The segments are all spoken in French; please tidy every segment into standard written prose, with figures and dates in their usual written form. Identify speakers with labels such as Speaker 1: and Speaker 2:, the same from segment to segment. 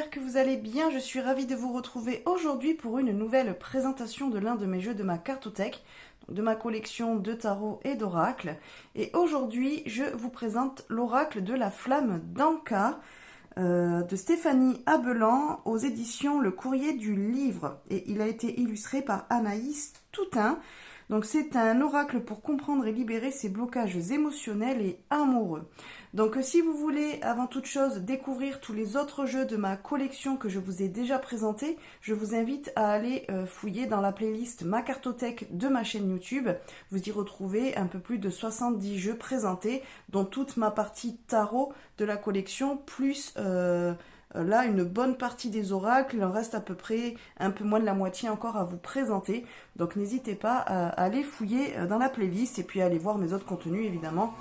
Speaker 1: j'espère que vous allez bien. Je suis ravie de vous retrouver aujourd'hui pour une nouvelle présentation de l'un de mes jeux de ma cartothèque, de ma collection de tarot et d'oracles. Et aujourd'hui, je vous présente l'oracle de la flamme d'Anka de Stéphanie Abelan aux éditions Le Courrier du Livre. Et il a été illustré par Anaïs Toutain. Donc c'est un oracle pour comprendre et libérer ses blocages émotionnels et amoureux. Donc si vous voulez avant toute chose découvrir tous les autres jeux de ma collection que je vous ai déjà présentés, je vous invite à aller fouiller dans la playlist Ma Cartothèque de ma chaîne YouTube. Vous y retrouvez un peu plus de 70 jeux présentés, dont toute ma partie tarot de la collection, plus là une bonne partie des oracles. Il en reste à peu près un peu moins de la moitié encore à vous présenter. Donc n'hésitez pas à aller fouiller dans la playlist et puis à aller voir mes autres contenus évidemment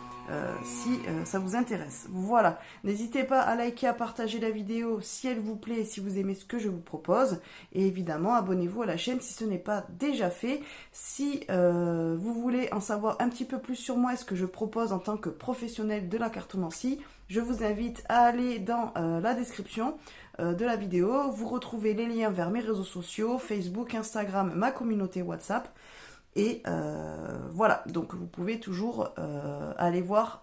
Speaker 1: si ça vous intéresse. Voilà, n'hésitez pas à liker, à partager la vidéo si elle vous plaît et si vous aimez ce que je vous propose. Et évidemment, abonnez-vous à la chaîne si ce n'est pas déjà fait. Si vous voulez en savoir un petit peu plus sur moi et ce que je propose en tant que professionnel de la cartomancie, je vous invite à aller dans la description de la vidéo. Vous retrouvez les liens vers mes réseaux sociaux, Facebook, Instagram, ma communauté WhatsApp. Et voilà, donc vous pouvez toujours aller voir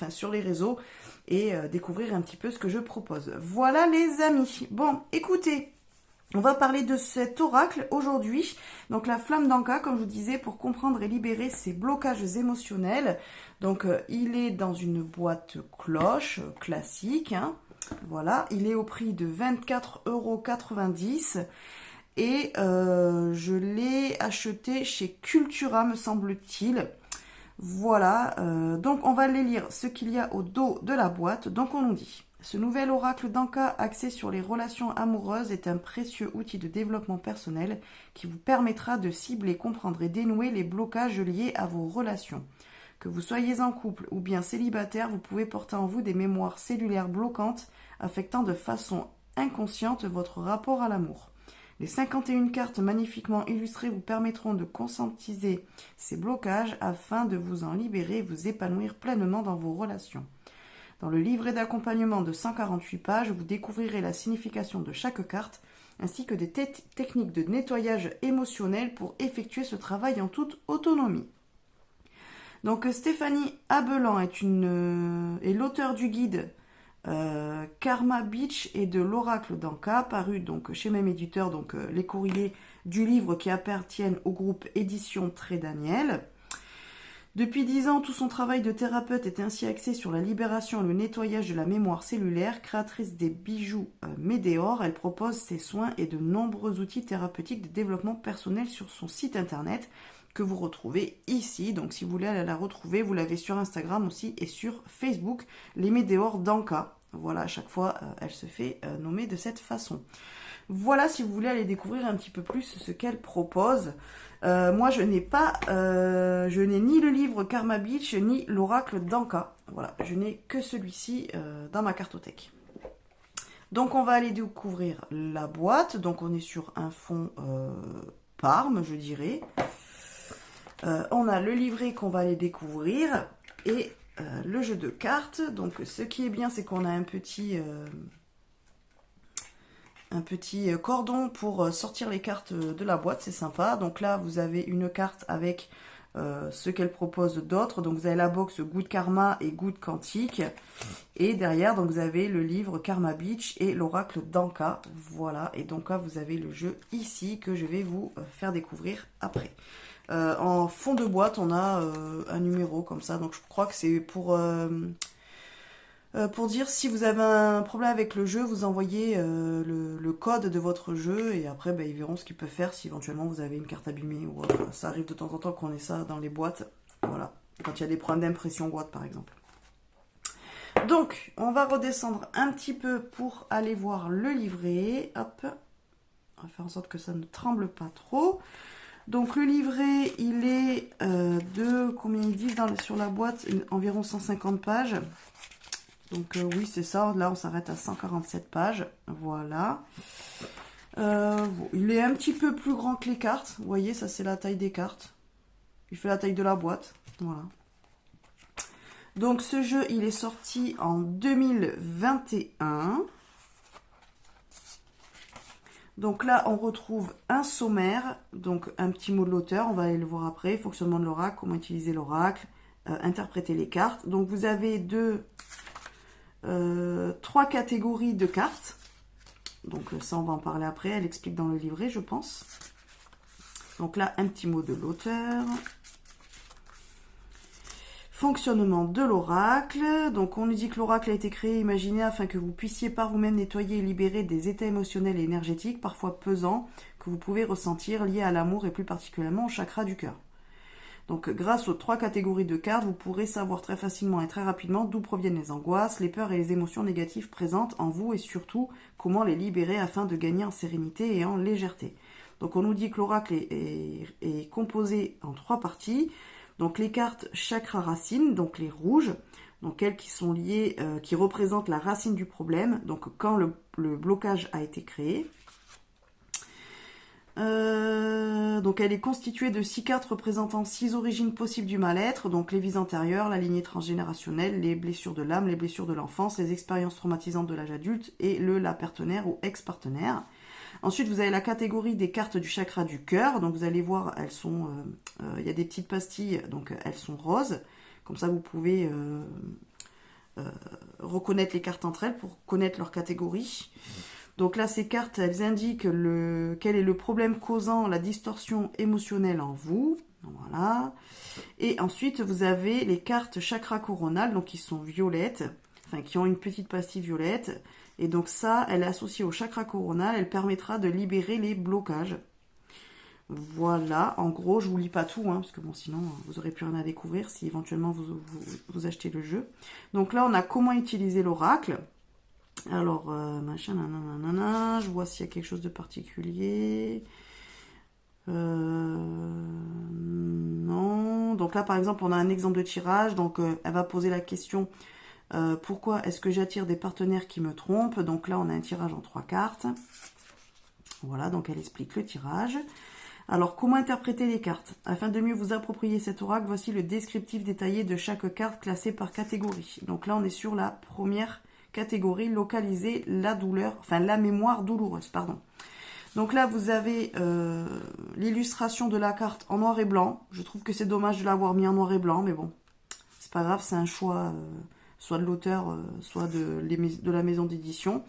Speaker 1: sur les réseaux et découvrir un petit peu ce que je propose. Voilà les amis. Bon, écoutez, on va parler de cet oracle aujourd'hui. Donc la flamme d'Anka, comme je vous disais, pour comprendre et libérer ses blocages émotionnels. Donc il est dans une boîte cloche classique. Hein. Voilà, il est au prix de 24,90 €. Et je l'ai acheté chez Cultura, me semble-t-il. Voilà, donc on va les lire ce qu'il y a au dos de la boîte. Donc on nous dit: ce nouvel oracle d'Anka axé sur les relations amoureuses est un précieux outil de développement personnel qui vous permettra de cibler, comprendre et dénouer les blocages liés à vos relations. Que vous soyez en couple ou bien célibataire, vous pouvez porter en vous des mémoires cellulaires bloquantes affectant de façon inconsciente votre rapport à l'amour. Les 51 cartes magnifiquement illustrées vous permettront de conscientiser ces blocages afin de vous en libérer et vous épanouir pleinement dans vos relations. Dans le livret d'accompagnement de 148 pages, vous découvrirez la signification de chaque carte ainsi que des techniques de nettoyage émotionnel pour effectuer ce travail en toute autonomie. Donc Stéphanie Abelan est l'auteur du guide Karma Beach et de l'oracle d'Anka, paru donc chez même éditeur, donc les courriers du livre qui appartiennent au groupe Édition Très Daniel. Depuis 10 ans, tout son travail de thérapeute est ainsi axé sur la libération et le nettoyage de la mémoire cellulaire. Créatrice des bijoux Médéor, elle propose ses soins et de nombreux outils thérapeutiques de développement personnel sur son site internet que vous retrouvez ici. Donc si vous voulez aller la retrouver, vous l'avez sur Instagram aussi et sur Facebook, les Médéors d'Anka. Voilà, à chaque fois, elle se fait nommer de cette façon. Voilà, si vous voulez aller découvrir un petit peu plus ce qu'elle propose. Moi, je n'ai ni le livre Karma Beach, ni l'oracle d'Anka. Voilà, je n'ai que celui-ci dans ma cartothèque. Donc, on va aller découvrir la boîte. Donc, on est sur un fond Parme, je dirais. On a le livret qu'on va aller découvrir et le jeu de cartes. Donc ce qui est bien, c'est qu'on a un petit cordon pour sortir les cartes de la boîte, c'est sympa. Donc là vous avez une carte avec ce qu'elle propose d'autres. Donc vous avez la box Good Karma et Good Quantique. Et derrière donc vous avez le livre Karma Beach et l'oracle d'Anka. Voilà, et donc là vous avez le jeu ici que je vais vous faire découvrir après. En fond de boîte, on a un numéro comme ça. Donc je crois que c'est pour dire si vous avez un problème avec le jeu, vous envoyez le code de votre jeu et après ils verront ce qu'ils peuvent faire si éventuellement vous avez une carte abîmée ou autre. Ça arrive de temps en temps qu'on ait ça dans les boîtes. Voilà, quand il y a des problèmes d'impression boîte par exemple. Donc on va redescendre un petit peu pour aller voir le livret. Hop, on va faire en sorte que ça ne tremble pas trop. Donc le livret, il est de, combien ils disent sur la boîte, environ 150 pages. Donc oui, c'est ça, là on s'arrête à 147 pages. Voilà. Il est un petit peu plus grand que les cartes. Vous voyez, ça c'est la taille des cartes. Il fait la taille de la boîte. Voilà. Donc ce jeu, il est sorti en 2021. Donc là, on retrouve un sommaire, donc un petit mot de l'auteur, on va aller le voir après, fonctionnement de l'oracle, comment utiliser l'oracle, interpréter les cartes. Donc vous avez trois catégories de cartes. Donc ça, on va en parler après, elle explique dans le livret, je pense. Donc là, un petit mot de l'auteur. Fonctionnement de l'oracle. Donc on nous dit que l'oracle a été créé, imaginé afin que vous puissiez par vous-même nettoyer et libérer des états émotionnels et énergétiques, parfois pesants, que vous pouvez ressentir liés à l'amour et plus particulièrement au chakra du cœur. Donc grâce aux trois catégories de cartes, vous pourrez savoir très facilement et très rapidement d'où proviennent les angoisses, les peurs et les émotions négatives présentes en vous et surtout comment les libérer afin de gagner en sérénité et en légèreté. Donc on nous dit que l'oracle est composé en trois parties. Donc les cartes chakra racine, donc les rouges, donc elles qui sont liées, qui représentent la racine du problème, donc quand le blocage a été créé. Donc elle est constituée de 6 cartes représentant 6 origines possibles du mal-être, donc les vies antérieures, la lignée transgénérationnelle, les blessures de l'âme, les blessures de l'enfance, les expériences traumatisantes de l'âge adulte et la partenaire ou ex-partenaire. Ensuite, vous avez la catégorie des cartes du chakra du cœur. Donc, vous allez voir, elles sont, il y a des petites pastilles, donc elles sont roses. Comme ça, vous pouvez reconnaître les cartes entre elles pour connaître leur catégorie. Donc là, ces cartes, elles indiquent quel est le problème causant la distorsion émotionnelle en vous. Voilà. Et ensuite, vous avez les cartes chakra coronal, donc qui sont violettes, enfin qui ont une petite pastille violette. Et donc ça, elle est associée au chakra coronal, elle permettra de libérer les blocages. Voilà, en gros, je vous lis pas tout, parce que bon, sinon, vous aurez plus rien à découvrir si éventuellement vous achetez le jeu. Donc là, on a comment utiliser l'oracle. Alors, machin, nanana, je vois s'il y a quelque chose de particulier. Non. Donc là, par exemple, on a un exemple de tirage. Donc, elle va poser la question... pourquoi est-ce que j'attire des partenaires qui me trompent? Donc là, on a un tirage en 3 cartes. Voilà, donc elle explique le tirage. Alors, comment interpréter les cartes? Afin de mieux vous approprier cet oracle, voici le descriptif détaillé de chaque carte classée par catégorie. Donc là, on est sur la première catégorie, localiser la douleur, enfin la mémoire douloureuse, pardon. Donc là, vous avez l'illustration de la carte en noir et blanc. Je trouve que c'est dommage de l'avoir mis en noir et blanc, mais bon, c'est pas grave, c'est un choix... soit de l'auteur, soit de la maison d'édition.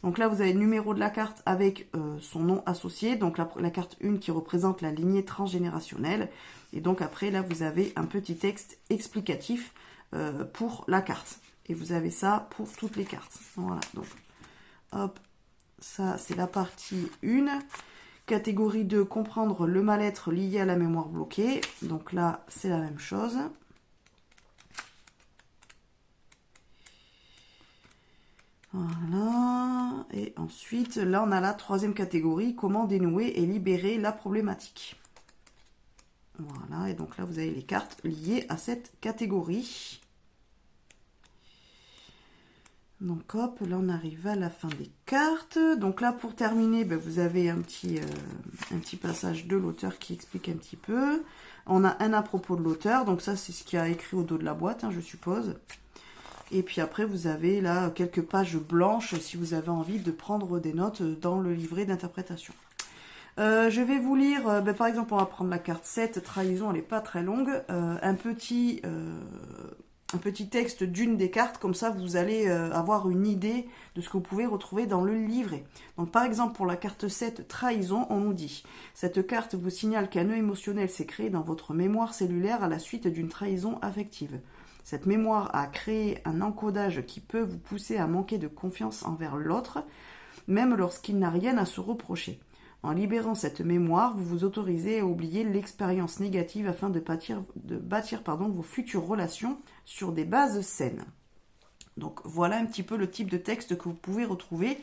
Speaker 1: Donc là, vous avez le numéro de la carte avec son nom associé. Donc la carte 1 qui représente la lignée transgénérationnelle. Et donc après, là, vous avez un petit texte explicatif pour la carte. Et vous avez ça pour toutes les cartes. Voilà, donc hop, ça c'est la partie 1. Catégorie 2, comprendre le mal-être lié à la mémoire bloquée. Donc là, c'est la même chose. Voilà, et ensuite, là, on a la troisième catégorie, comment dénouer et libérer la problématique. Voilà, et donc là, vous avez les cartes liées à cette catégorie. Donc, hop, là, on arrive à la fin des cartes. Donc là, pour terminer, ben, vous avez un petit passage de l'auteur qui explique un petit peu. On a un à propos de l'auteur, donc ça, c'est ce qu'il y a écrit au dos de la boîte, je suppose. Et puis après, vous avez là quelques pages blanches si vous avez envie de prendre des notes dans le livret d'interprétation. Je vais vous lire, par exemple, on va prendre la carte 7, trahison, elle n'est pas très longue. Un petit texte d'une des cartes, comme ça vous allez avoir une idée de ce que vous pouvez retrouver dans le livret. Donc par exemple, pour la carte 7, trahison, on nous dit « Cette carte vous signale qu'un nœud émotionnel s'est créé dans votre mémoire cellulaire à la suite d'une trahison affective. » Cette mémoire a créé un encodage qui peut vous pousser à manquer de confiance envers l'autre, même lorsqu'il n'a rien à se reprocher. En libérant cette mémoire, vous vous autorisez à oublier l'expérience négative afin de bâtir vos futures relations sur des bases saines. Donc voilà un petit peu le type de texte que vous pouvez retrouver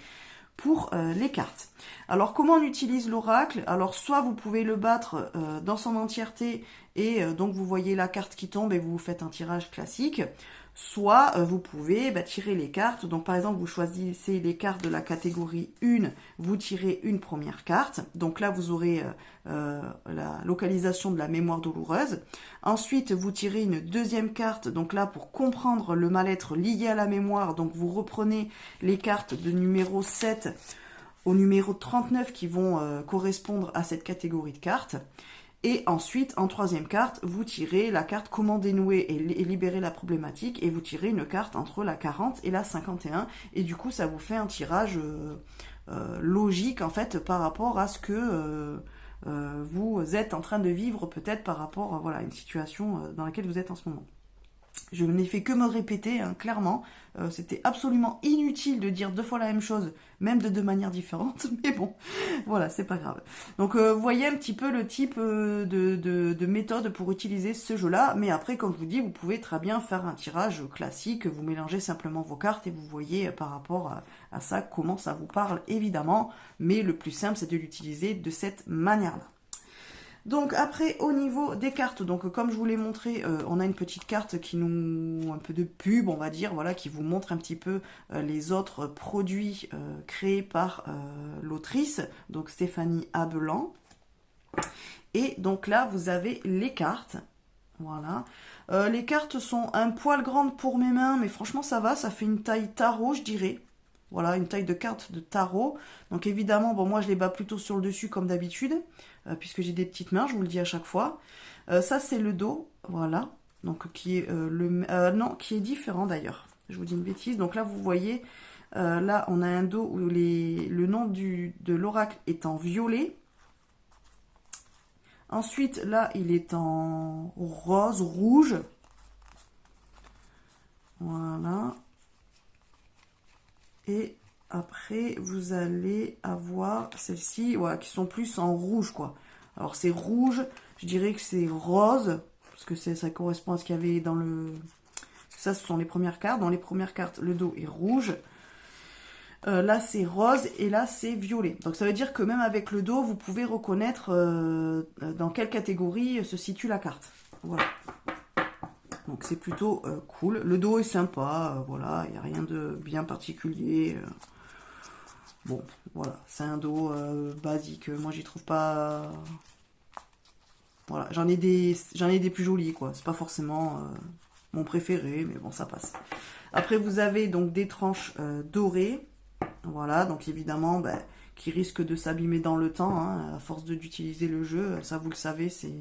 Speaker 1: pour les cartes. Alors comment on utilise l'oracle? Alors soit vous pouvez le battre dans son entièreté et donc vous voyez la carte qui tombe et vous faites un tirage classique. Soit vous pouvez tirer les cartes. Donc par exemple, vous choisissez les cartes de la catégorie 1, vous tirez une première carte. Donc là, vous aurez la localisation de la mémoire douloureuse. Ensuite, vous tirez une deuxième carte. Donc là, pour comprendre le mal-être lié à la mémoire, donc vous reprenez les cartes de numéro 7 au numéro 39 qui vont correspondre à cette catégorie de cartes. Et ensuite, en troisième carte, vous tirez la carte comment dénouer et libérer la problématique, et vous tirez une carte entre la 40 et la 51, et du coup ça vous fait un tirage logique en fait par rapport à ce que vous êtes en train de vivre peut-être par rapport voilà, à une situation dans laquelle vous êtes en ce moment. Je n'ai fait que me répéter, hein, clairement. C'était absolument inutile de dire deux fois la même chose, même de deux manières différentes. Mais bon, voilà, c'est pas grave. Donc, vous voyez un petit peu le type de méthode pour utiliser ce jeu-là. Mais après, comme je vous dis, vous pouvez très bien faire un tirage classique. Vous mélangez simplement vos cartes et vous voyez par rapport à ça comment ça vous parle, évidemment. Mais le plus simple, c'est de l'utiliser de cette manière-là. Donc après au niveau des cartes, donc comme je vous l'ai montré, on a une petite carte qui nous, un peu de pub on va dire, voilà, qui vous montre un petit peu les autres produits créés par l'autrice, donc Stéphanie Abelan. Et donc là vous avez les cartes, voilà. Les cartes sont un poil grandes pour mes mains, mais franchement ça va, ça fait une taille tarot je dirais. Voilà, une taille de carte de tarot. Donc évidemment, bon moi je les bats plutôt sur le dessus comme d'habitude, puisque j'ai des petites mains, je vous le dis à chaque fois. Ça c'est le dos, voilà. Donc qui est non, qui est différent d'ailleurs. Je vous dis une bêtise. Donc là vous voyez, là on a un dos où le nom de l'oracle est en violet. Ensuite là il est en rose, rouge. Voilà. Et après, vous allez avoir celles-ci, voilà, qui sont plus en rouge, quoi. Alors, c'est rouge, je dirais que c'est rose, parce que ça correspond à ce qu'il y avait dans le... Ça, ce sont les premières cartes. Dans les premières cartes, le dos est rouge. Là, c'est rose et là, c'est violet. Donc, ça veut dire que même avec le dos, vous pouvez reconnaître dans quelle catégorie se situe la carte. Voilà. Donc c'est plutôt cool. Le dos est sympa, voilà, il n'y a rien de bien particulier. Bon, voilà, c'est un dos basique. Moi, j'y trouve pas... Voilà, j'en ai des plus jolis, quoi. C'est pas forcément mon préféré, mais bon, ça passe. Après, vous avez donc des tranches dorées. Voilà, donc évidemment, bah, qui risquent de s'abîmer dans le temps, hein, à force d'utiliser le jeu. Ça, vous le savez, c'est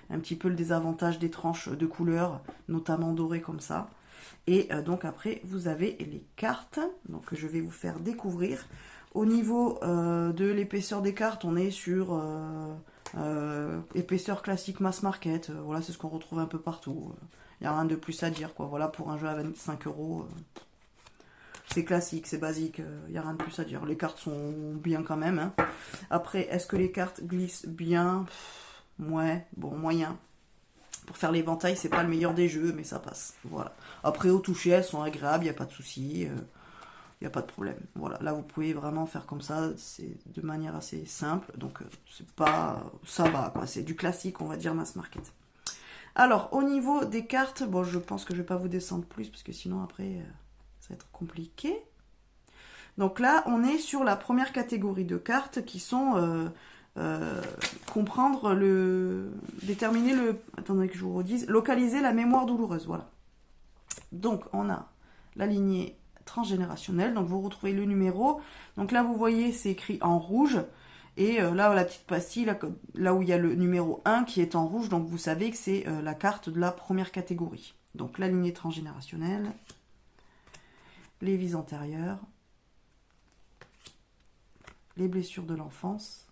Speaker 1: un petit peu le désavantage des tranches de couleurs, notamment dorées comme ça. Et donc après, vous avez les cartes, donc je vais vous faire découvrir. Au niveau de l'épaisseur des cartes, on est sur épaisseur classique mass market. Voilà, c'est ce qu'on retrouve un peu partout. Il n'y a rien de plus à dire, quoi. Voilà, pour un jeu à 25 €, c'est classique, c'est basique. Il n'y a rien de plus à dire. Les cartes sont bien quand même, hein. Après, est-ce que les cartes glissent bien? Ouais, bon, moyen. Pour faire l'éventail, c'est pas le meilleur des jeux, mais ça passe. Voilà. Après, au toucher, elles sont agréables, il n'y a pas de souci. Il n'y a pas de problème. Voilà, là, vous pouvez vraiment faire comme ça. C'est de manière assez simple. Donc, c'est pas... Ça va, quoi. C'est du classique, on va dire, mass market. Alors, au niveau des cartes, bon, je pense que je vais pas vous descendre plus, parce que sinon, après, ça va être compliqué. Donc là, on est sur la première catégorie de cartes qui sont... comprendre déterminer attendez que je vous redise, localiser la mémoire douloureuse, voilà. Donc on a la lignée transgénérationnelle, donc vous retrouvez le numéro, donc là vous voyez c'est écrit en rouge, et là la petite pastille, là où il y a le numéro 1 qui est en rouge, donc vous savez que c'est la carte de la première catégorie. Donc la lignée transgénérationnelle, les vies antérieures, les blessures de l'enfance,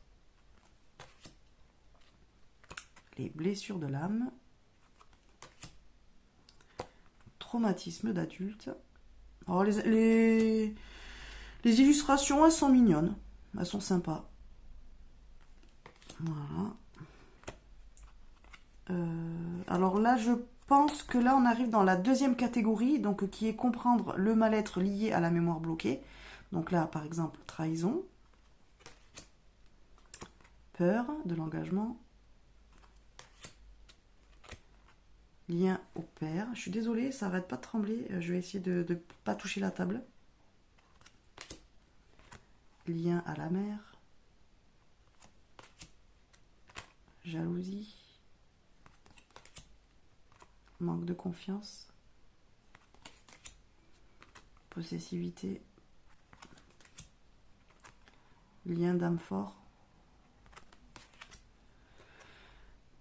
Speaker 1: les blessures de l'âme, traumatisme d'adulte. Alors les illustrations, elles sont mignonnes, elles sont sympas. Voilà. Alors là, je pense que là, on arrive dans la deuxième catégorie, donc qui est comprendre le mal-être lié à la mémoire bloquée. Donc là, par exemple, trahison, peur de l'engagement, lien au père. Je suis désolée, ça arrête pas de trembler. Je vais essayer de ne pas toucher la table. Lien à la mère. Jalousie. Manque de confiance. Possessivité. Lien d'âme fort.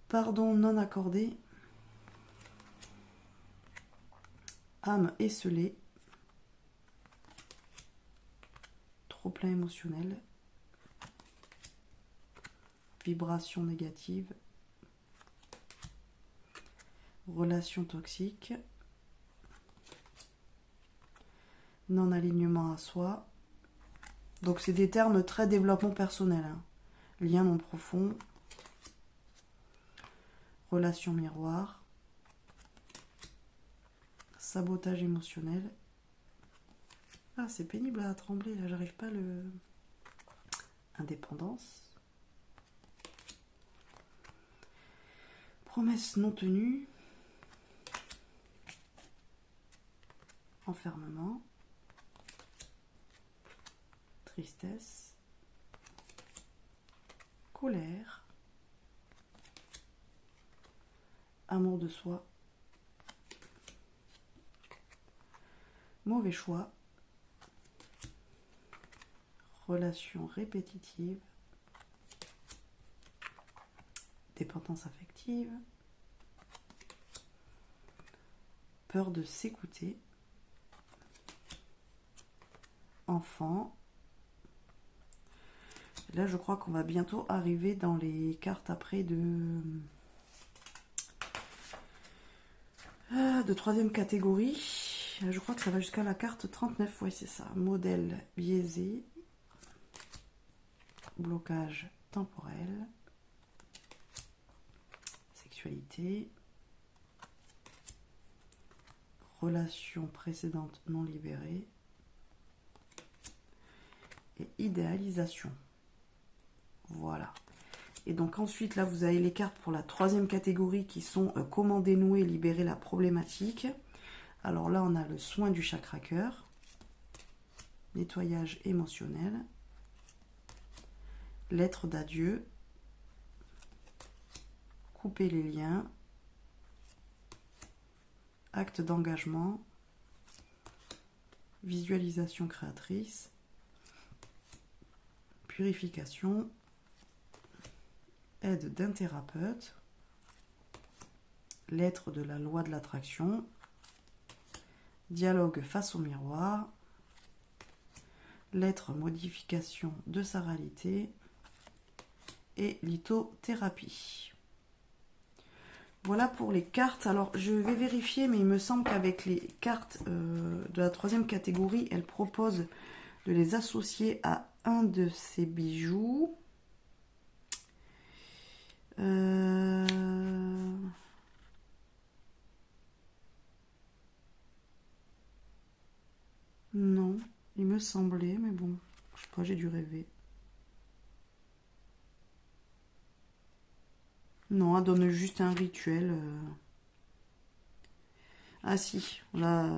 Speaker 1: Pardon non accordé. Âme esselée. Trop plein émotionnel. Vibration négative. Relation toxique. Non-alignement à soi. Donc c'est des termes très développement personnel. Hein. Lien non profond. Relation miroir. Sabotage émotionnel. Ah, c'est pénible à trembler, là, j'arrive pas à le... Indépendance. Promesse non tenue. Enfermement. Tristesse. Colère. Amour de soi. Mauvais choix. Relation répétitive. Dépendance affective. Peur de s'écouter. Enfant. Là, je crois qu'on va bientôt arriver dans les cartes après de troisième catégorie. Je crois que ça va jusqu'à la carte 39. Oui, c'est ça. Modèle biaisé. Blocage temporel. Sexualité. Relation précédente non libérée. Et idéalisation. Voilà. Et donc ensuite, là, vous avez les cartes pour la troisième catégorie qui sont comment dénouer et libérer la problématique. Alors là, on a le soin du chakra cœur, nettoyage émotionnel, lettre d'adieu, couper les liens, acte d'engagement, visualisation créatrice, purification, aide d'un thérapeute, lettre de la loi de l'attraction, dialogue face au miroir, lettre modification de sa réalité et lithothérapie. Voilà pour les cartes. Alors je vais vérifier, mais il me semble qu'avec les cartes de la troisième catégorie, elle propose de les associer à un de ces bijoux. Non, il me semblait, mais bon, je sais pas, j'ai dû rêver. Non, elle donne juste un rituel. Ah si, là...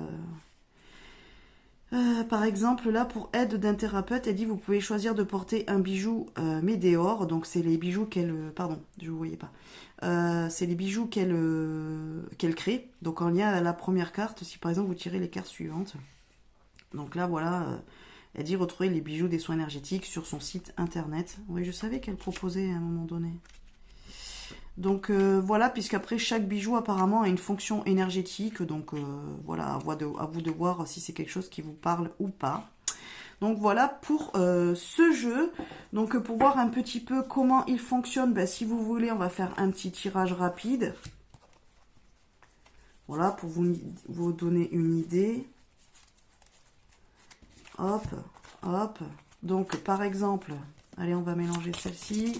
Speaker 1: par exemple, là, pour aide d'un thérapeute, elle dit vous pouvez choisir de porter un bijou Médéor. Donc, c'est les bijoux qu'elle... pardon, je ne vous voyais pas. C'est les bijoux qu'elle crée. Donc, en lien à la première carte, si par exemple vous tirez les cartes suivantes. Donc là, voilà, elle dit retrouver les bijoux des soins énergétiques sur son site internet. Oui, je savais qu'elle proposait à un moment donné. Donc voilà, puisqu'après chaque bijou apparemment a une fonction énergétique. Donc voilà, à vous de voir si c'est quelque chose qui vous parle ou pas. Donc voilà pour ce jeu. Donc pour voir un petit peu comment il fonctionne, ben, si vous voulez, on va faire un petit tirage rapide. Voilà, pour vous donner une idée. Hop, hop. Donc par exemple, allez, on va mélanger celle-ci.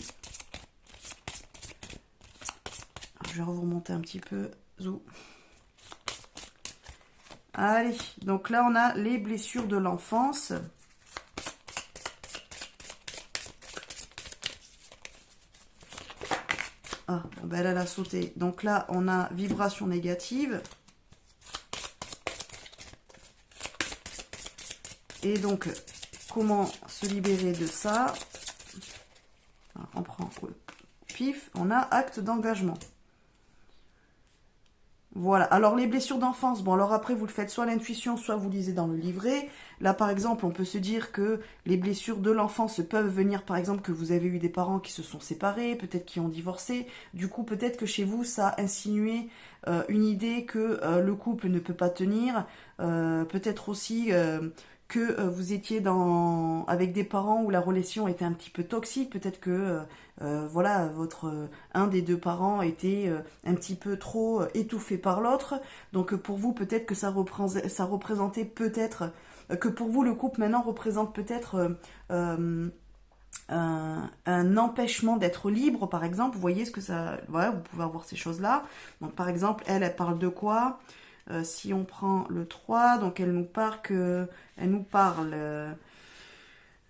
Speaker 1: Je vais vous remonter un petit peu. Zou. Allez, donc là on a les blessures de l'enfance. Ah, bon, ben elle a sauté. Donc là on a vibration négative. Et donc, comment se libérer de ça? On prend pif, on a acte d'engagement. Voilà, alors les blessures d'enfance, bon alors après vous le faites soit à l'intuition, soit vous lisez dans le livret. Là par exemple, on peut se dire que les blessures de l'enfance peuvent venir par exemple que vous avez eu des parents qui se sont séparés, peut-être qui ont divorcé. Du coup peut-être que chez vous ça a insinué une idée que le couple ne peut pas tenir. Peut-être aussi que vous étiez avec des parents où la relation était un petit peu toxique, peut-être que voilà, un des deux parents était un petit peu trop étouffé par l'autre. Donc pour vous, peut-être que ça représentait peut-être que pour vous le couple maintenant représente peut-être un empêchement d'être libre, par exemple. Vous voyez ce que ça, voilà, vous pouvez avoir ces choses-là. Donc par exemple, elle parle de quoi? Si on prend le 3, donc elle nous parle.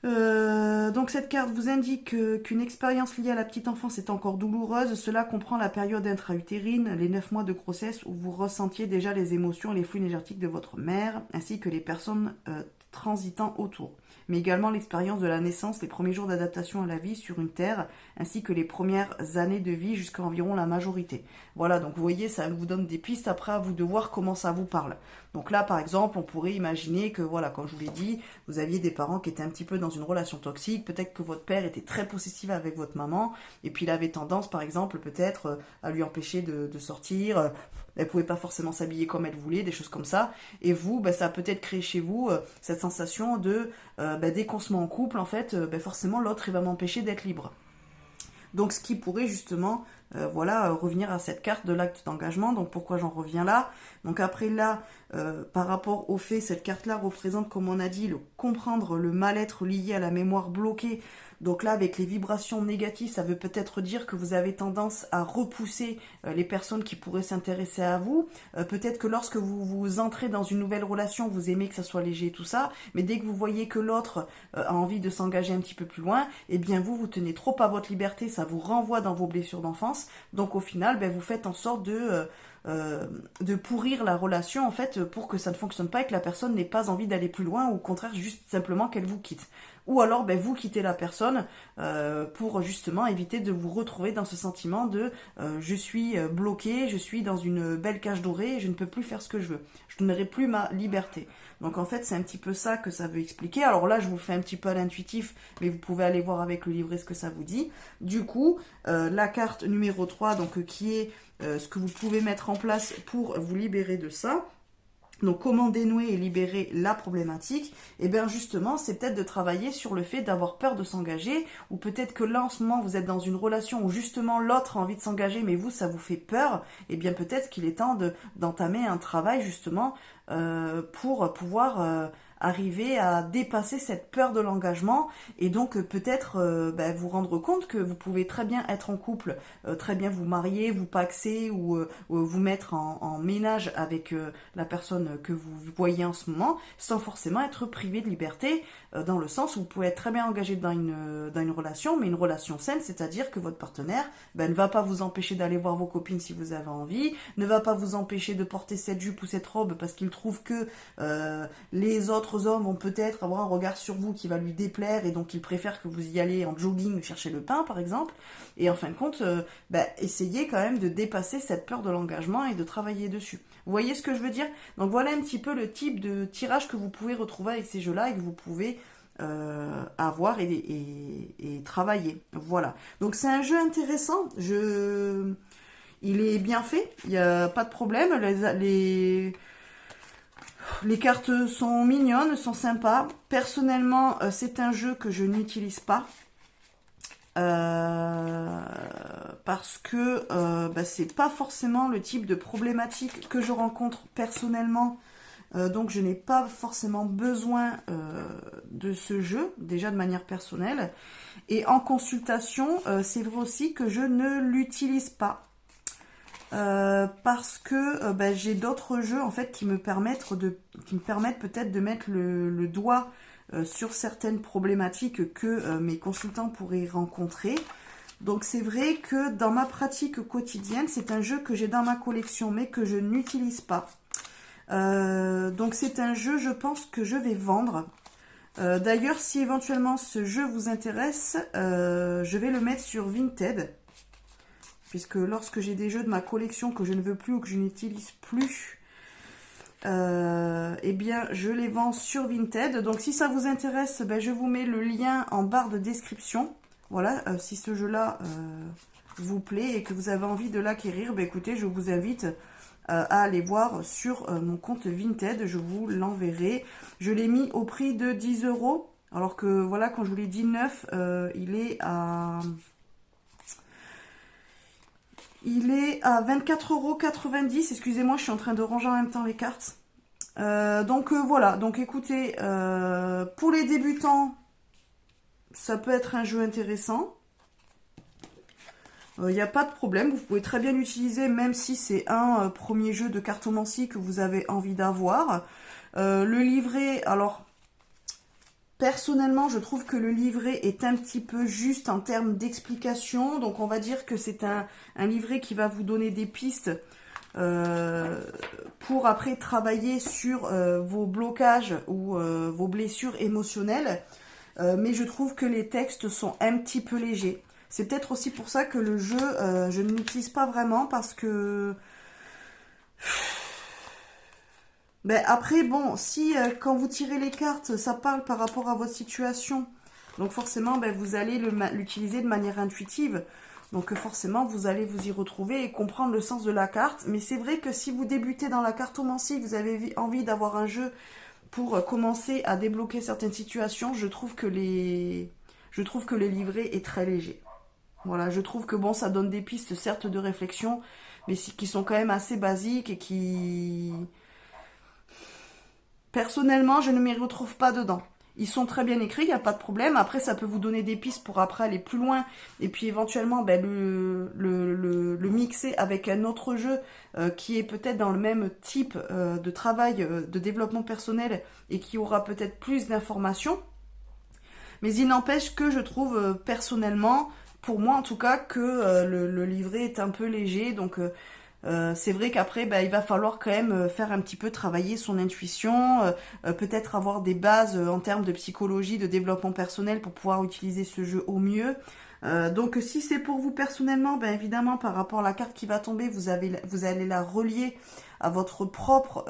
Speaker 1: Donc cette carte vous indique qu'une expérience liée à la petite enfance est encore douloureuse. Cela comprend la période intra-utérine, les 9 mois de grossesse où vous ressentiez déjà les émotions et les flux énergétiques de votre mère, ainsi que les personnes transitant autour. Mais également l'expérience de la naissance, les premiers jours d'adaptation à la vie sur une terre, ainsi que les premières années de vie jusqu'à environ la majorité. Voilà, donc vous voyez, ça vous donne des pistes après à vous de voir comment ça vous parle. Donc là, par exemple, on pourrait imaginer que, voilà, comme je vous l'ai dit, vous aviez des parents qui étaient un petit peu dans une relation toxique, peut-être que votre père était très possessif avec votre maman, et puis il avait tendance, par exemple, peut-être à lui empêcher de sortir, elle pouvait pas forcément s'habiller comme elle voulait, des choses comme ça, et vous, ça a peut-être créé chez vous cette sensation de, dès qu'on se met en couple, en fait, forcément l'autre, il va m'empêcher d'être libre. Donc ce qui pourrait justement revenir à cette carte de l'acte d'engagement. Donc pourquoi j'en reviens là? Donc après là, par rapport au fait, cette carte-là représente, comme on a dit, comprendre le mal-être lié à la mémoire bloquée. Donc là, avec les vibrations négatives, ça veut peut-être dire que vous avez tendance à repousser les personnes qui pourraient s'intéresser à vous. Peut-être que lorsque vous entrez dans une nouvelle relation, vous aimez que ça soit léger, tout ça, mais dès que vous voyez que l'autre a envie de s'engager un petit peu plus loin, eh bien vous tenez trop à votre liberté, ça vous renvoie dans vos blessures d'enfance. Donc au final, vous faites en sorte de pourrir la relation en fait pour que ça ne fonctionne pas et que la personne n'ait pas envie d'aller plus loin ou au contraire juste simplement qu'elle vous quitte. Ou alors vous quittez la personne pour justement éviter de vous retrouver dans ce sentiment de je suis bloqué, je suis dans une belle cage dorée et je ne peux plus faire ce que je veux. Je n'aurai plus ma liberté. Donc en fait c'est un petit peu ça que ça veut expliquer. Alors là je vous fais un petit peu à l'intuitif, mais vous pouvez aller voir avec le livret ce que ça vous dit. Du coup la carte numéro 3 donc qui est ce que vous pouvez mettre en place pour vous libérer de ça. Donc comment dénouer et libérer la problématique? Et bien justement, c'est peut-être de travailler sur le fait d'avoir peur de s'engager, ou peut-être que là en ce moment vous êtes dans une relation où justement l'autre a envie de s'engager, mais vous ça vous fait peur. Et bien peut-être qu'il est temps d'entamer un travail justement pour pouvoir arriver à dépasser cette peur de l'engagement et donc peut-être vous rendre compte que vous pouvez très bien être en couple, très bien vous marier, vous paxer ou vous mettre en ménage avec la personne que vous voyez en ce moment sans forcément être privé de liberté dans le sens où vous pouvez être très bien engagé dans une relation, mais une relation saine, c'est-à-dire que votre partenaire ne va pas vous empêcher d'aller voir vos copines si vous avez envie, ne va pas vous empêcher de porter cette jupe ou cette robe parce qu'il trouve que les autres hommes vont peut-être avoir un regard sur vous qui va lui déplaire et donc il préfère que vous y allez en jogging chercher le pain par exemple. Et en fin de compte, essayez quand même de dépasser cette peur de l'engagement et de travailler dessus. Vous voyez ce que je veux dire? Donc voilà un petit peu le type de tirage que vous pouvez retrouver avec ces jeux-là et que vous pouvez avoir et travailler. Voilà. Donc c'est un jeu intéressant. Il est bien fait. Il n'y a pas de problème. Les cartes sont mignonnes, sont sympas. Personnellement, c'est un jeu que je n'utilise pas. Parce que c'est pas forcément le type de problématique que je rencontre personnellement. Donc je n'ai pas forcément besoin de ce jeu, déjà de manière personnelle. Et en consultation, c'est vrai aussi que je ne l'utilise pas. Parce que j'ai d'autres jeux en fait qui me permettent peut-être de mettre le doigt sur certaines problématiques que mes consultants pourraient rencontrer. Donc c'est vrai que dans ma pratique quotidienne, c'est un jeu que j'ai dans ma collection mais que je n'utilise pas. Donc c'est un jeu, je pense, que je vais vendre. D'ailleurs, si éventuellement ce jeu vous intéresse, je vais le mettre sur Vinted. puisque lorsque j'ai des jeux de ma collection que je ne veux plus ou que je n'utilise plus, eh bien je les vends sur Vinted. Donc si ça vous intéresse, ben, je vous mets le lien en barre de description. Voilà, si ce jeu-là vous plaît et que vous avez envie de l'acquérir, ben, écoutez, je vous invite à aller voir sur mon compte Vinted, je vous l'enverrai. Je l'ai mis au prix de 10 €, alors que voilà, quand je vous l'ai dit neuf, il est à 24,90 €. Excusez-moi, je suis en train de ranger en même temps les cartes. Donc voilà, donc écoutez, pour les débutants, ça peut être un jeu intéressant. Il n'y a pas de problème, vous pouvez très bien l'utiliser même si c'est un premier jeu de cartomancie que vous avez envie d'avoir. Le livret, alors personnellement je trouve que le livret est un petit peu juste en termes d'explication. Donc on va dire que c'est un livret qui va vous donner des pistes pour après travailler sur vos blocages ou vos blessures émotionnelles. Mais je trouve que les textes sont un petit peu légers. C'est peut-être aussi pour ça que le jeu, je ne l'utilise pas vraiment parce que... Ben après, bon, si quand vous tirez les cartes, ça parle par rapport à votre situation, donc forcément, ben, vous allez l'utiliser de manière intuitive. Donc forcément, vous allez vous y retrouver et comprendre le sens de la carte. Mais c'est vrai que si vous débutez dans la cartomancie, vous avez envie d'avoir un jeu pour commencer à débloquer certaines situations, je trouve que le livret est très léger. Voilà, je trouve que bon, ça donne des pistes certes de réflexion, mais qui sont quand même assez basiques et qui... Personnellement, je ne m'y retrouve pas dedans. Ils sont très bien écrits, il n'y a pas de problème. Après, ça peut vous donner des pistes pour après aller plus loin. Et puis éventuellement, ben, le mixer avec un autre jeu qui est peut-être dans le même type de travail, de développement personnel et qui aura peut-être plus d'informations. Mais il n'empêche que je trouve personnellement, pour moi en tout cas, que le livret est un peu léger. Donc c'est vrai qu'après, bah, il va falloir quand même faire un petit peu travailler son intuition, peut-être avoir des bases en termes de psychologie, de développement personnel pour pouvoir utiliser ce jeu au mieux. Donc si c'est pour vous personnellement, ben évidemment par rapport à la carte qui va tomber, vous allez la relier à votre propre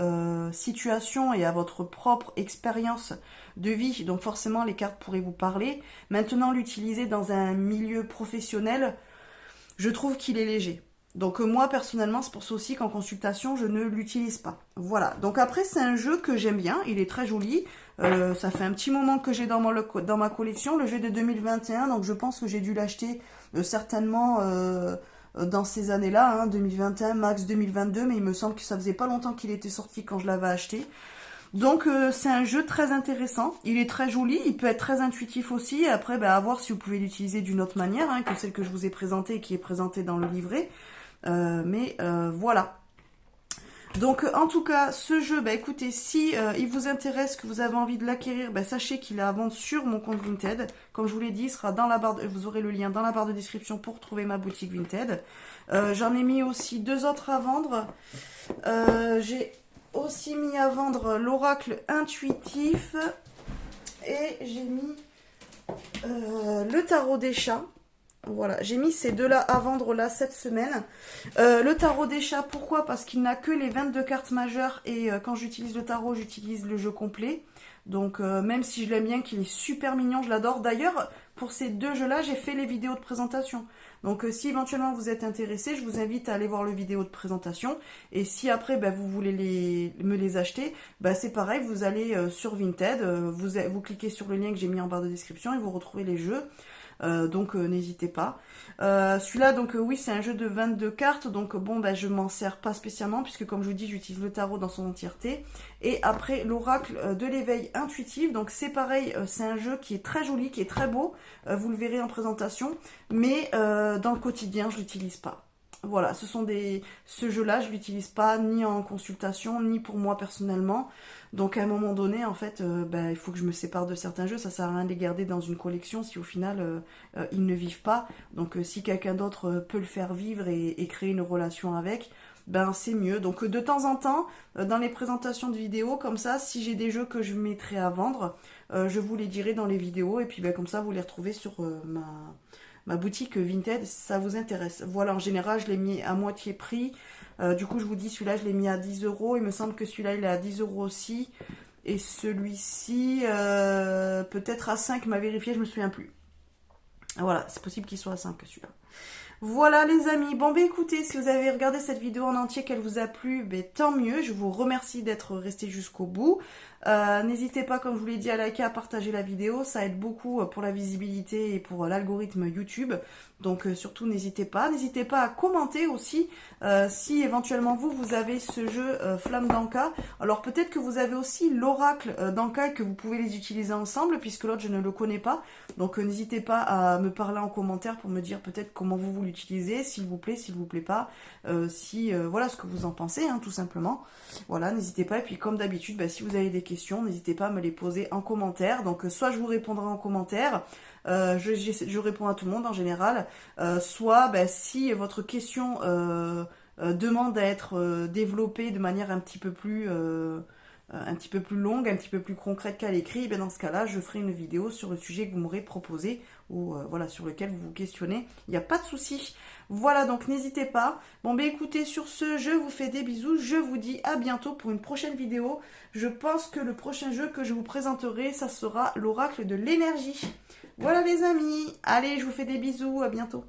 Speaker 1: situation et à votre propre expérience de vie. Donc forcément les cartes pourraient vous parler. Maintenant l'utiliser dans un milieu professionnel, je trouve qu'il est léger. Donc moi personnellement c'est pour ça aussi qu'en consultation je ne l'utilise pas. Voilà, donc après c'est un jeu que j'aime bien, il est très joli. Ça fait un petit moment que j'ai dans ma collection, le jeu de 2021, donc je pense que j'ai dû l'acheter certainement dans ces années-là, hein, 2021, max 2022, mais il me semble que ça faisait pas longtemps qu'il était sorti quand je l'avais acheté. Donc c'est un jeu très intéressant, il est très joli, il peut être très intuitif aussi. Après bah, à voir si vous pouvez l'utiliser d'une autre manière hein, que celle que je vous ai présentée et qui est présentée dans le livret. Voilà. Donc en tout cas ce jeu, bah écoutez, si il vous intéresse, que vous avez envie de l'acquérir, bah, sachez qu'il est à vendre sur mon compte Vinted. Comme je vous l'ai dit, il sera dans la barre vous aurez le lien dans la barre de description pour trouver ma boutique Vinted. J'en ai mis aussi deux autres à vendre. J'ai aussi mis à vendre l'oracle intuitif et j'ai mis le tarot des chats. Voilà, j'ai mis ces deux-là à vendre là cette semaine. Le tarot des chats, pourquoi? Parce qu'il n'a que les 22 cartes majeures et quand j'utilise le tarot, j'utilise le jeu complet. Donc même si je l'aime bien, qu'il est super mignon, je l'adore. D'ailleurs, pour ces deux jeux-là, j'ai fait les vidéos de présentation. Donc si éventuellement vous êtes intéressé, je vous invite à aller voir le vidéo de présentation. Et si après bah, vous voulez me les acheter, bah, c'est pareil, vous allez sur Vinted, vous cliquez sur le lien que j'ai mis en barre de description et vous retrouvez les jeux. Donc n'hésitez pas. Celui-là, donc oui, c'est un jeu de 22 cartes. Donc bon, bah, je m'en sers pas spécialement puisque comme je vous dis, j'utilise le tarot dans son entièreté. Et après, l'oracle de l'éveil intuitif. Donc c'est pareil, c'est un jeu qui est très joli, qui est très beau. Vous le verrez en présentation. Mais dans le quotidien, je l'utilise pas. Voilà, ce jeu-là, je l'utilise pas ni en consultation, ni pour moi personnellement. Donc à un moment donné, en fait, il faut que je me sépare de certains jeux. Ça sert à rien de les garder dans une collection si au final, ils ne vivent pas. Donc si quelqu'un d'autre peut le faire vivre et créer une relation avec, ben c'est mieux. Donc de temps en temps, dans les présentations de vidéos, comme ça, si j'ai des jeux que je mettrai à vendre, je vous les dirai dans les vidéos. Et puis ben, comme ça, vous les retrouvez sur ma boutique Vinted, si ça vous intéresse. Voilà, en général, je l'ai mis à moitié prix. Du coup, je vous dis, celui-là, je l'ai mis à 10 euros. Il me semble que celui-là, il est à 10 euros aussi. Et celui-ci, peut-être à 5, m'a vérifié, je me souviens plus. Voilà, c'est possible qu'il soit à 5 celui-là. Voilà les amis, bon bah écoutez, si vous avez regardé cette vidéo en entier, qu'elle vous a plu, bah, tant mieux, je vous remercie d'être resté jusqu'au bout. N'hésitez pas, comme je vous l'ai dit, à liker, à partager la vidéo, ça aide beaucoup pour la visibilité et pour l'algorithme YouTube. Donc surtout n'hésitez pas à commenter aussi si éventuellement vous avez ce jeu Flamme d'Anka. Alors peut-être que vous avez aussi l'oracle d'Anka et que vous pouvez les utiliser ensemble, puisque l'autre je ne le connais pas. Donc n'hésitez pas à me parler en commentaire pour me dire peut-être comment vous l'utilisez, s'il vous plaît pas, voilà ce que vous en pensez, hein, tout simplement. Voilà, n'hésitez pas. Et puis comme d'habitude, bah, si vous avez des questions, n'hésitez pas à me les poser en commentaire. Donc soit je vous répondrai en commentaire, je réponds à tout le monde en général, soit bah, si votre question demande à être développée de manière un petit peu plus longue, un petit peu plus concrète qu'à l'écrit, ben dans ce cas-là, je ferai une vidéo sur le sujet que vous m'aurez proposé ou voilà, sur lequel vous vous questionnez. Il n'y a pas de souci. Voilà, donc n'hésitez pas. Bon, ben écoutez, sur ce, je vous fais des bisous. Je vous dis à bientôt pour une prochaine vidéo. Je pense que le prochain jeu que je vous présenterai, ça sera l'oracle de l'énergie. Voilà les amis. Allez, je vous fais des bisous. À bientôt.